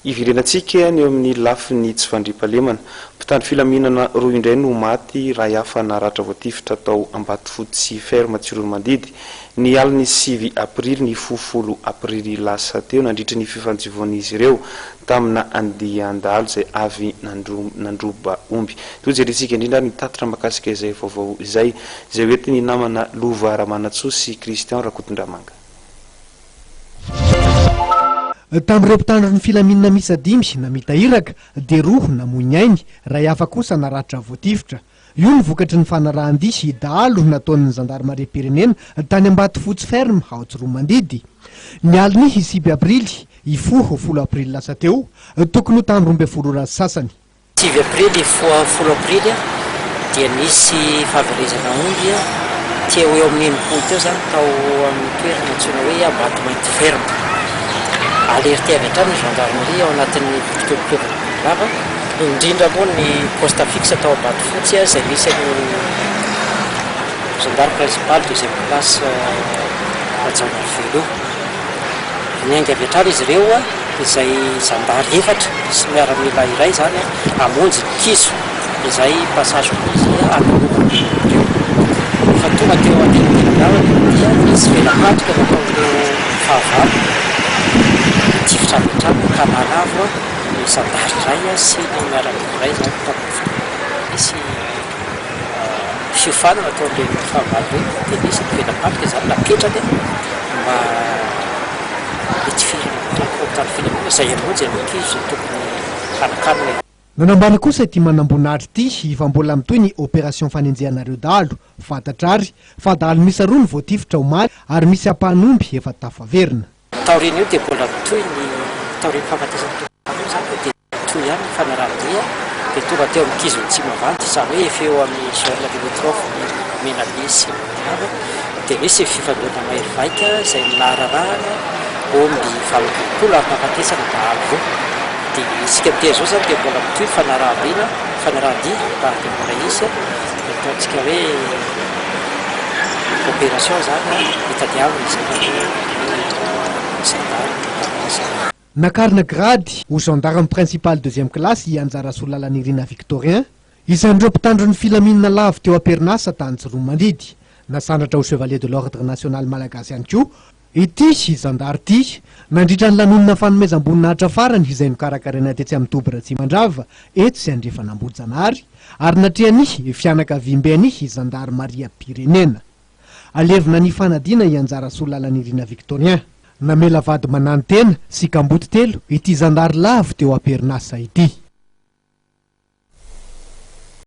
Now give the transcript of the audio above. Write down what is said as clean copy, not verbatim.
ivirenantsika ny eo amin'ny lafiny tsy fandriampahalemana mpitandro filaminana roa indray no maty raha hafa naratra voatifitra tao Ambatofotsy ferme Tsiron'ny Mandidy ny aliny 9 aprily ny 10 aprily lasa teo nandritra ny fifanjivoan'izy ireo tamina andian-dalo zay avy nandroba omby. Tojerentsika indrindra ny tatitra makasika izay vaovao izay hoentiny namana Lova Ramanatsoa Christian Rakotondramanga. Tamin'ireo mpitandro ny filaminana misa 5 na mitahiraka de roa namoy ainy raha hafa kosa naratra voatifitra. Io ny vokatry ny fanarahan-dihy dahalo nataon'ny Gendarmerie-pirenena tany Ambatofotsy ferme ao Tsiron'ny Mandidy. Ny aliny 9 aprily i 10 aprily lasa teo tokony ho tany 12 razy sasany. 9 aprily 10 aprily dia nisy fahaverezana omby teo eo amin'ny enimpolo teo zany tao amin'ny toerana antsoina hoe Ambatofotsy ferme. Alerté avy hatrany ny gendarmerie ao anatin'ny fotoam-pitovana lava indrindra moa ny poste fixe tao Ambatofotsy izay misy ny gendarme principal deuxième place Rajaonarivelo. Niainga avy hatrany izy ireo izay zandary efatra sy miaramila iray zany hamonjy ny kiso izay passage izy anoloana. Fa tonga teo antenitenandava dia izy velapatrika nataon'ireo fahavalo tifitravy ka nalavo ny zandary iray sy ny miaramila iray zany misy fiofanana ataon'ireo fahavalo dia misy ny velapatrika zany napetraka mba nanambana kosa ity manamboninahitra ity fa mbola amitoy ny opération fanenjehanareo dahalo fantatrary fa dahalo misy roa ny voatifitra omaly ary misy ampanomby efa tafaverina. Taorina io dia mbola mitoy ny taorina fahafatesana zany dia toy ihany ny fanarahan-dia dia tonga teo amin'ny kizo tsy mavanty izany hoe efa eo amin'ny jaune limitrophe menabe sy lava dia misy fifandona mahery vaika izay nararahana omby valopolo ary nafatesana dahalo vo dia isika amity zao zany dia mbola mitoy fanarahabena fanarahan-dia mba dia mbola isy ataontsika hoe opération zany hitadiavina nakarina grady ho gendarme principal deuxième classe i Anjarasoa Lalanirina Victorien isan'ireo mpitandro ny filaminana lavo teo Aperinasa tany Tsiron'ny Mandidy nasandratra ho chevalier de l'ordre national malagasy ihany koa ity zandary ity nandritra ny lanonana fanomezam-boninahitra farany izay nokarakaraina tetsy amin'ny Toby Ratsimandrava eto sy Andriafanambody-Janahary ary natriany fianakaviam-beny Gendarmerie-pirenena alevina ny fanadina i Anjarasoa Lalanirina Victorien namela vady manano tena sy kamboty telo ity zandary lavo teo Aperinasa ity.